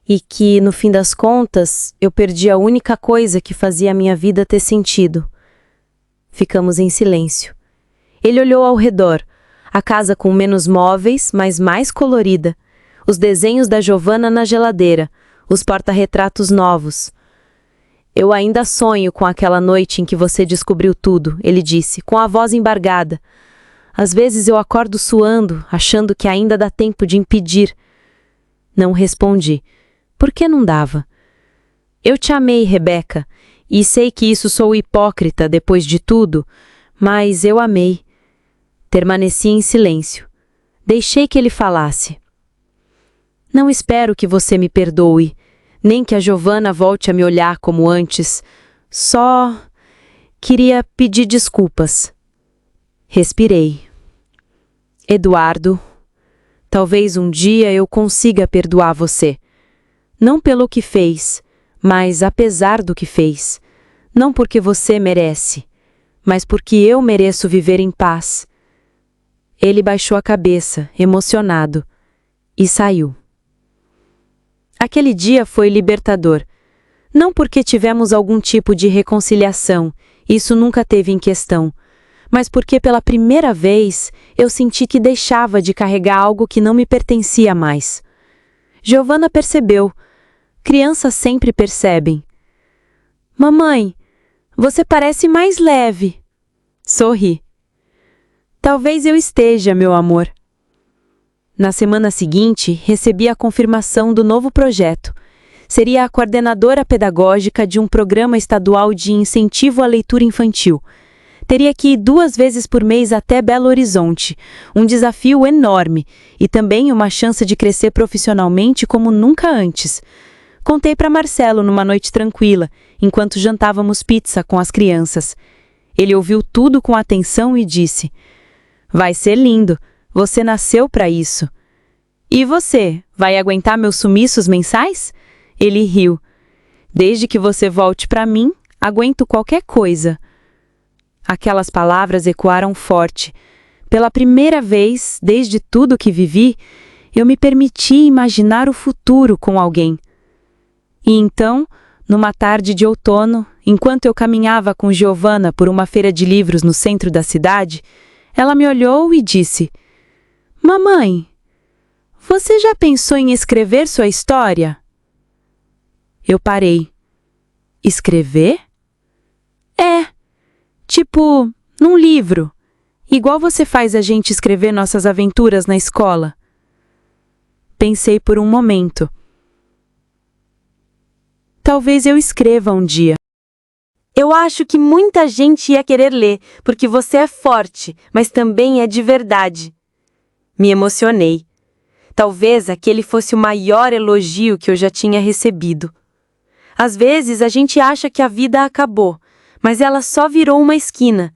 e que, no fim das contas, eu perdi a única coisa que fazia a minha vida ter sentido. Ficamos em silêncio. Ele olhou ao redor, a casa com menos móveis, mas mais colorida, os desenhos da Giovana na geladeira, os porta-retratos novos. Eu ainda sonho com aquela noite em que você descobriu tudo, ele disse, com a voz embargada. Às vezes eu acordo suando, achando que ainda dá tempo de impedir. Não respondi. Por que não dava? Eu te amei, Rebeca, e sei que isso sou hipócrita depois de tudo, mas eu amei. Permaneci em silêncio. Deixei que ele falasse. Não espero que você me perdoe, nem que a Giovana volte a me olhar como antes. Só queria pedir desculpas. Respirei. Eduardo, talvez um dia eu consiga perdoar você. Não pelo que fez, mas apesar do que fez. Não porque você merece, mas porque eu mereço viver em paz. Ele baixou a cabeça, emocionado, e saiu. Aquele dia foi libertador. Não porque tivemos algum tipo de reconciliação, isso nunca teve em questão, mas porque pela primeira vez eu senti que deixava de carregar algo que não me pertencia mais. Giovana percebeu. Crianças sempre percebem. Mamãe, você parece mais leve. Sorri. Talvez eu esteja, meu amor. Na semana seguinte, recebi a confirmação do novo projeto. Seria a coordenadora pedagógica de um programa estadual de incentivo à leitura infantil. Teria que ir 2 vezes por mês até Belo Horizonte, um desafio enorme e também uma chance de crescer profissionalmente como nunca antes. Contei para Marcelo numa noite tranquila, enquanto jantávamos pizza com as crianças. Ele ouviu tudo com atenção e disse: Vai ser lindo, você nasceu para isso. E você, vai aguentar meus sumiços mensais? Ele riu. Desde que você volte para mim, aguento qualquer coisa. Aquelas palavras ecoaram forte. Pela primeira vez, desde tudo que vivi, eu me permiti imaginar o futuro com alguém. E então, numa tarde de outono, enquanto eu caminhava com Giovana por uma feira de livros no centro da cidade, ela me olhou e disse: Mamãe, você já pensou em escrever sua história? Eu parei. Escrever? É. Tipo, num livro, igual você faz a gente escrever nossas aventuras na escola. Pensei por um momento. Talvez eu escreva um dia. Eu acho que muita gente ia querer ler, porque você é forte, mas também é de verdade. Me emocionei. Talvez aquele fosse o maior elogio que eu já tinha recebido. Às vezes a gente acha que a vida acabou, mas ela só virou uma esquina.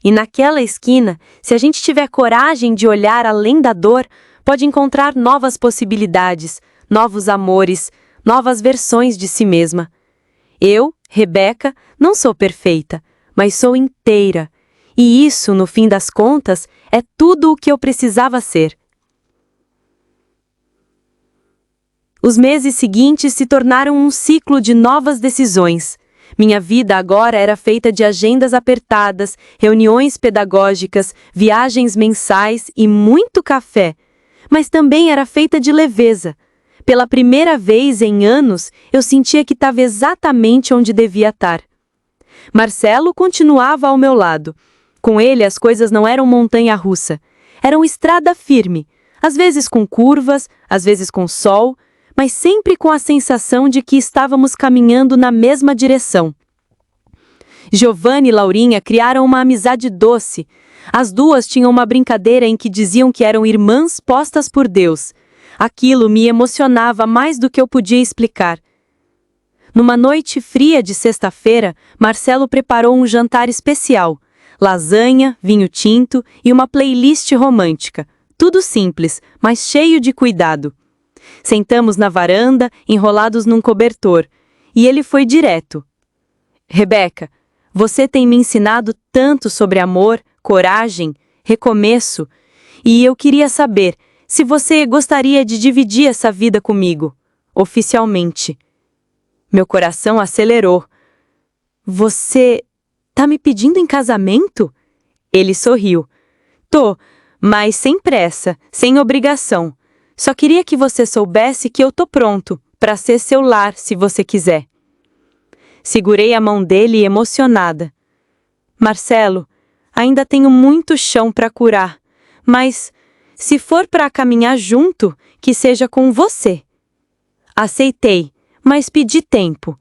E naquela esquina, se a gente tiver coragem de olhar além da dor, pode encontrar novas possibilidades, novos amores, novas versões de si mesma. Eu, Rebeca, não sou perfeita, mas sou inteira. E isso, no fim das contas, é tudo o que eu precisava ser. Os meses seguintes se tornaram um ciclo de novas decisões. Minha vida agora era feita de agendas apertadas, reuniões pedagógicas, viagens mensais e muito café. Mas também era feita de leveza. Pela primeira vez em anos, eu sentia que estava exatamente onde devia estar. Marcelo continuava ao meu lado. Com ele, as coisas não eram montanha-russa. Eram estrada firme, às vezes com curvas, às vezes com sol, mas sempre com a sensação de que estávamos caminhando na mesma direção. Giovanna e Laurinha criaram uma amizade doce. As duas tinham uma brincadeira em que diziam que eram irmãs postas por Deus. Aquilo me emocionava mais do que eu podia explicar. Numa noite fria de sexta-feira, Marcelo preparou um jantar especial. Lasanha, vinho tinto e uma playlist romântica. Tudo simples, mas cheio de cuidado. Sentamos na varanda, enrolados num cobertor, e ele foi direto. Rebeca, você tem me ensinado tanto sobre amor, coragem, recomeço, e eu queria saber se você gostaria de dividir essa vida comigo, oficialmente. Meu coração acelerou. Você tá me pedindo em casamento? Ele sorriu. Tô, mas sem pressa, sem obrigação. Só queria que você soubesse que eu tô pronto para ser seu lar, se você quiser. Segurei a mão dele emocionada. Marcelo, ainda tenho muito chão para curar, mas se for para caminhar junto, que seja com você. Aceitei, mas pedi tempo.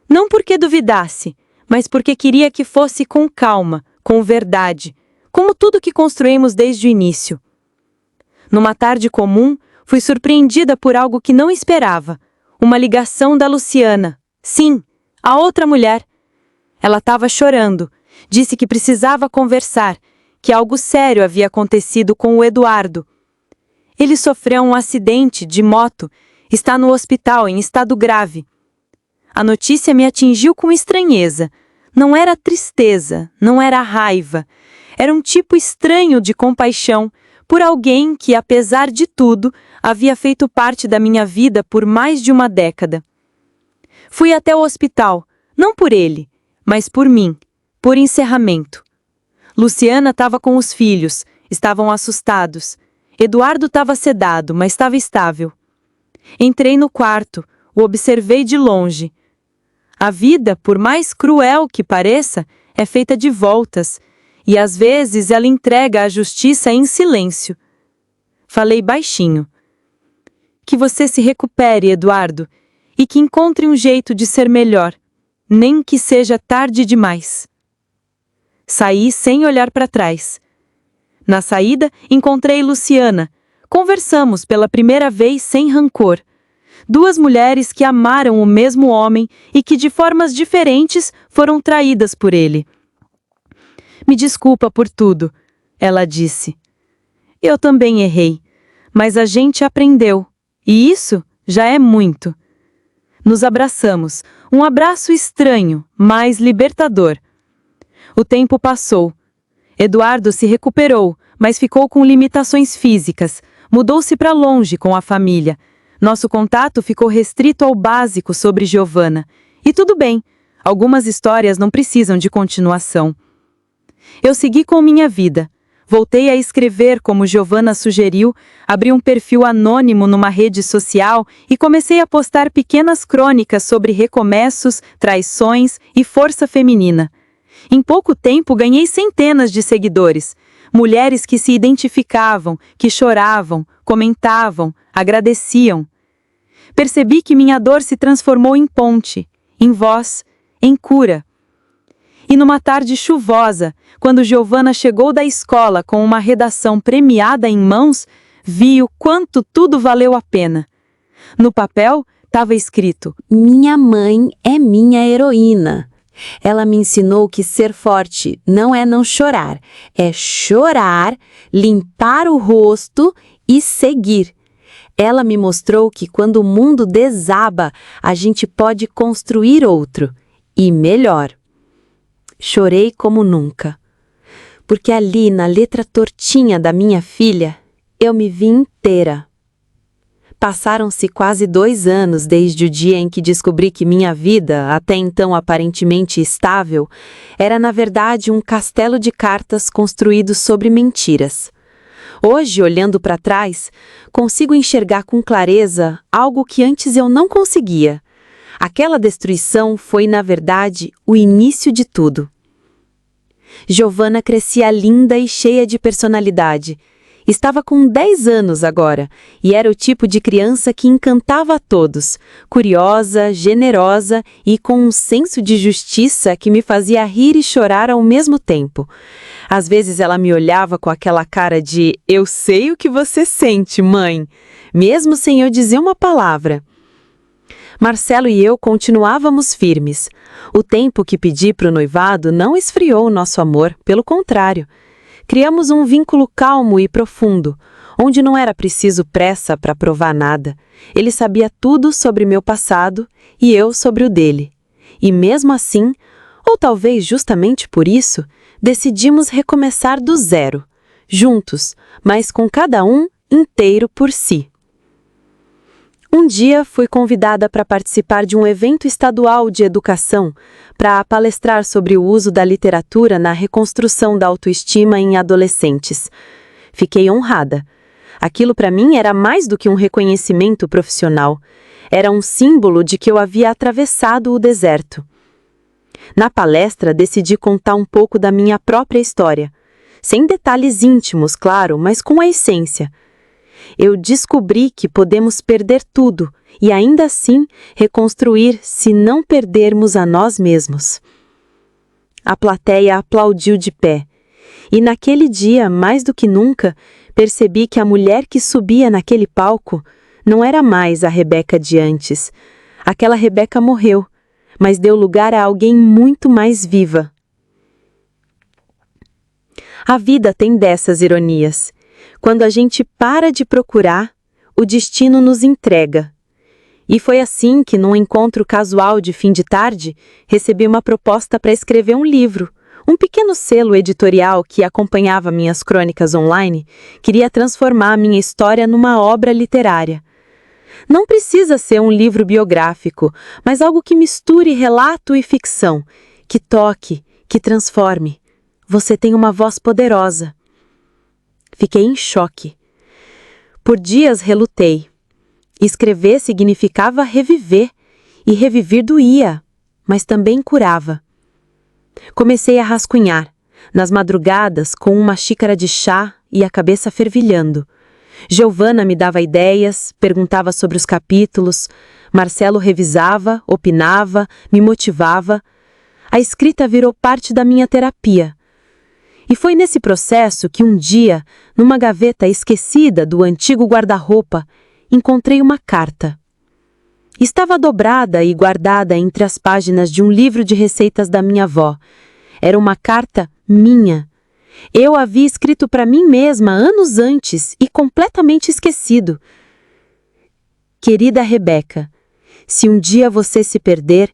Não porque duvidasse, mas porque queria que fosse com calma, com verdade, como tudo que construímos desde o início. Numa tarde comum, fui surpreendida por algo que não esperava. Uma ligação da Luciana. Sim, a outra mulher. Ela estava chorando. Disse que precisava conversar, que algo sério havia acontecido com o Eduardo. Ele sofreu um acidente de moto. Está no hospital em estado grave. A notícia me atingiu com estranheza. Não era tristeza, não era raiva. Era um tipo estranho de compaixão por alguém que, apesar de tudo, havia feito parte da minha vida por mais de uma década. Fui até o hospital, não por ele, mas por mim, por encerramento. Luciana estava com os filhos, estavam assustados. Eduardo estava sedado, mas estava estável. Entrei no quarto, o observei de longe. A vida, por mais cruel que pareça, é feita de voltas, e às vezes ela entrega a justiça em silêncio. Falei baixinho. Que você se recupere, Eduardo, e que encontre um jeito de ser melhor, nem que seja tarde demais. Saí sem olhar para trás. Na saída, encontrei Luciana. Conversamos pela primeira vez sem rancor. Duas mulheres que amaram o mesmo homem e que, de formas diferentes, foram traídas por ele. Me desculpa por tudo, ela disse. Eu também errei, mas a gente aprendeu, e isso já é muito. Nos abraçamos, um abraço estranho, mas libertador. O tempo passou. Eduardo se recuperou, mas ficou com limitações físicas. Mudou-se para longe com a família. Nosso contato ficou restrito ao básico sobre Giovanna. E tudo bem, algumas histórias não precisam de continuação. Eu segui com minha vida. Voltei a escrever como Giovanna sugeriu, abri um perfil anônimo numa rede social e comecei a postar pequenas crônicas sobre recomeços, traições e força feminina. Em pouco tempo ganhei centenas de seguidores. Mulheres que se identificavam, que choravam, comentavam, agradeciam. Percebi que minha dor se transformou em ponte, em voz, em cura. E numa tarde chuvosa, quando Giovanna chegou da escola com uma redação premiada em mãos, vi o quanto tudo valeu a pena. No papel estava escrito:
Minha mãe é minha heroína. Ela me ensinou que ser forte não é não chorar, é chorar, limpar o rosto e seguir. Ela me mostrou que quando o mundo desaba, a gente pode construir outro, e melhor.
Chorei como nunca. Porque ali, na letra tortinha da minha filha, eu me vi inteira. Passaram-se quase 2 anos desde o dia em que descobri que minha vida, até então aparentemente estável, era na verdade um castelo de cartas construído sobre mentiras. Hoje, olhando para trás, consigo enxergar com clareza algo que antes eu não conseguia. Aquela destruição foi, na verdade, o início de tudo. Giovanna crescia linda e cheia de personalidade. Estava com 10 anos agora, e era o tipo de criança que encantava a todos, curiosa, generosa e com um senso de justiça que me fazia rir e chorar ao mesmo tempo. Às vezes ela me olhava com aquela cara de "eu sei o que você sente, mãe", mesmo sem eu dizer uma palavra. Marcelo e eu continuávamos firmes. O tempo que pedi para o noivado não esfriou o nosso amor, pelo contrário. Criamos um vínculo calmo e profundo, onde não era preciso pressa para provar nada. Ele sabia tudo sobre meu passado e eu sobre o dele. E mesmo assim, ou talvez justamente por isso, decidimos recomeçar do zero, juntos, mas com cada um inteiro por si. Um dia fui convidada para participar de um evento estadual de educação para palestrar sobre o uso da literatura na reconstrução da autoestima em adolescentes. Fiquei honrada. Aquilo para mim era mais do que um reconhecimento profissional. Era um símbolo de que eu havia atravessado o deserto. Na palestra, decidi contar um pouco da minha própria história. Sem detalhes íntimos, claro, mas com a essência. Eu descobri que podemos perder tudo e ainda assim reconstruir se não perdermos a nós mesmos. A plateia aplaudiu de pé. E naquele dia, mais do que nunca, percebi que a mulher que subia naquele palco não era mais a Rebeca de antes. Aquela Rebeca morreu, mas deu lugar a alguém muito mais viva. A vida tem dessas ironias. Quando a gente para de procurar, o destino nos entrega. E foi assim que, num encontro casual de fim de tarde, recebi uma proposta para escrever um livro. Um pequeno selo editorial que acompanhava minhas crônicas online queria transformar minha história numa obra literária. Não precisa ser um livro biográfico, mas algo que misture relato e ficção, que toque, que transforme. Você tem uma voz poderosa. Fiquei em choque. Por dias relutei. Escrever significava reviver, e reviver doía, mas também curava. Comecei a rascunhar, nas madrugadas, com uma xícara de chá e a cabeça fervilhando. Giovanna me dava ideias, perguntava sobre os capítulos, Marcelo revisava, opinava, me motivava. A escrita virou parte da minha terapia. E foi nesse processo que um dia, numa gaveta esquecida do antigo guarda-roupa, encontrei uma carta. Estava dobrada e guardada entre as páginas de um livro de receitas da minha avó. Era uma carta minha. Eu havia escrito para mim mesma anos antes e completamente esquecido. Querida Rebeca, se um dia você se perder,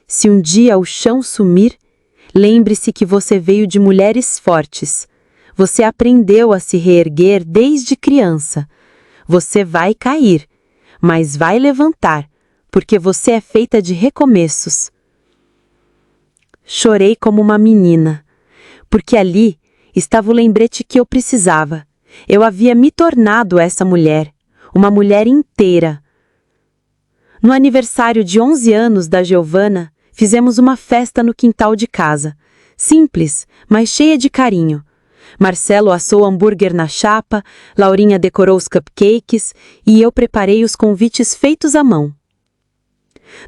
se um dia o chão sumir, lembre-se que você veio de mulheres fortes. Você aprendeu a se reerguer desde criança. Você vai cair, mas vai levantar, porque você é feita de recomeços. Chorei como uma menina, porque ali estava o lembrete que eu precisava. Eu havia me tornado essa mulher, uma mulher inteira. No aniversário de 11 anos da Giovanna, fizemos uma festa no quintal de casa. Simples, mas cheia de carinho. Marcelo assou hambúrguer na chapa, Laurinha decorou os cupcakes e eu preparei os convites feitos à mão.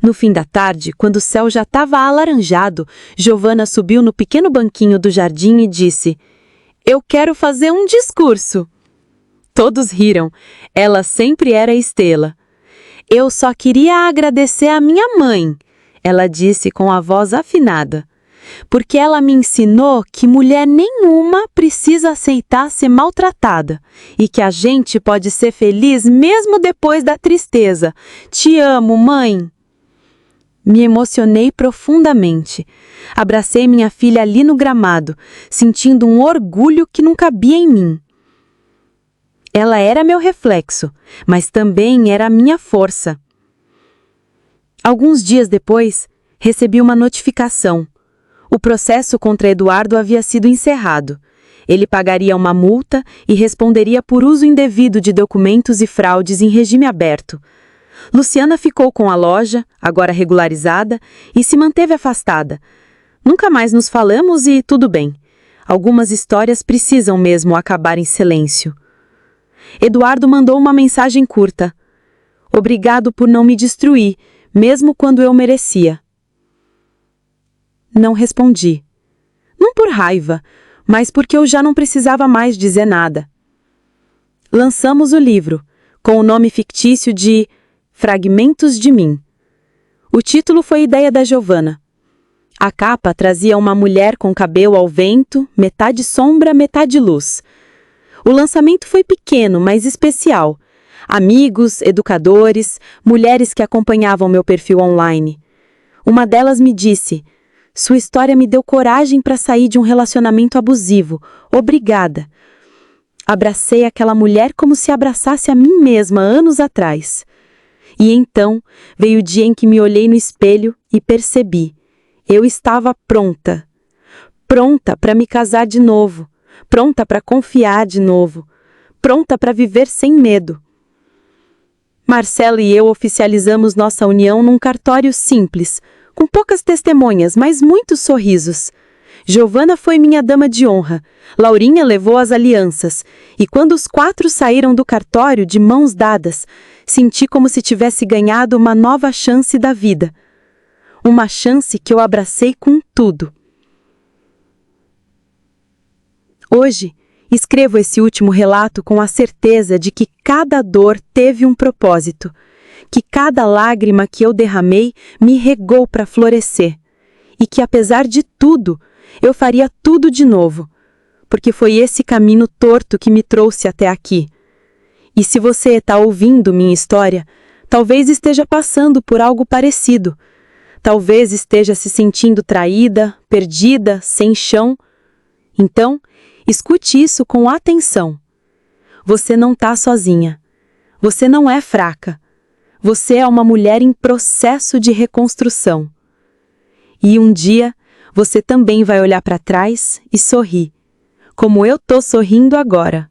No fim da tarde, quando o céu já estava alaranjado, Giovanna subiu no pequeno banquinho do jardim e disse: "Eu quero fazer um discurso." Todos riram. Ela sempre era estrela. "Eu só queria agradecer a minha mãe", ela disse com a voz afinada, "porque ela me ensinou que mulher nenhuma precisa aceitar ser maltratada e que a gente pode ser feliz mesmo depois da tristeza. Te amo, mãe."
Me emocionei profundamente. Abracei minha filha ali no gramado, sentindo um orgulho que não cabia em mim. Ela era meu reflexo, mas também era a minha força. Alguns dias depois, recebi uma notificação. O processo contra Eduardo havia sido encerrado. Ele pagaria uma multa e responderia por uso indevido de documentos e fraudes em regime aberto. Luciana ficou com a loja, agora regularizada, e se manteve afastada. Nunca mais nos falamos e tudo bem. Algumas histórias precisam mesmo acabar em silêncio. Eduardo mandou uma mensagem curta. Obrigado por não me destruir, mesmo quando eu merecia. Não respondi. Não por raiva, mas porque eu já não precisava mais dizer nada. Lançamos o livro, com o nome fictício de Fragmentos de Mim. O título foi ideia da Giovana. A capa trazia uma mulher com cabelo ao vento, metade sombra, metade luz. O lançamento foi pequeno, mas especial. Amigos, educadores, mulheres que acompanhavam meu perfil online. Uma delas me disse: "Sua história me deu coragem para sair de um relacionamento abusivo. Obrigada." Abracei aquela mulher como se abraçasse a mim mesma anos atrás. E então veio o dia em que me olhei no espelho e percebi. Eu estava pronta. Pronta para me casar de novo. Pronta para confiar de novo. Pronta para viver sem medo. Marcelo e eu oficializamos nossa união num cartório simples, com poucas testemunhas, mas muitos sorrisos. Giovana foi minha dama de honra, Laurinha levou as alianças, e quando os 4 saíram do cartório de mãos dadas, senti como se tivesse ganhado uma nova chance da vida. Uma chance que eu abracei com tudo. Hoje, escrevo esse último relato com a certeza de que cada dor teve um propósito, que cada lágrima que eu derramei me regou para florescer, e que apesar de tudo, eu faria tudo de novo, porque foi esse caminho torto que me trouxe até aqui. E se você está ouvindo minha história, talvez esteja passando por algo parecido. Talvez esteja se sentindo traída, perdida, sem chão. Então, escute isso com atenção. Você não está sozinha. Você não é fraca. Você é uma mulher em processo de reconstrução. E um dia, você também vai olhar para trás e sorrir, como eu estou sorrindo agora.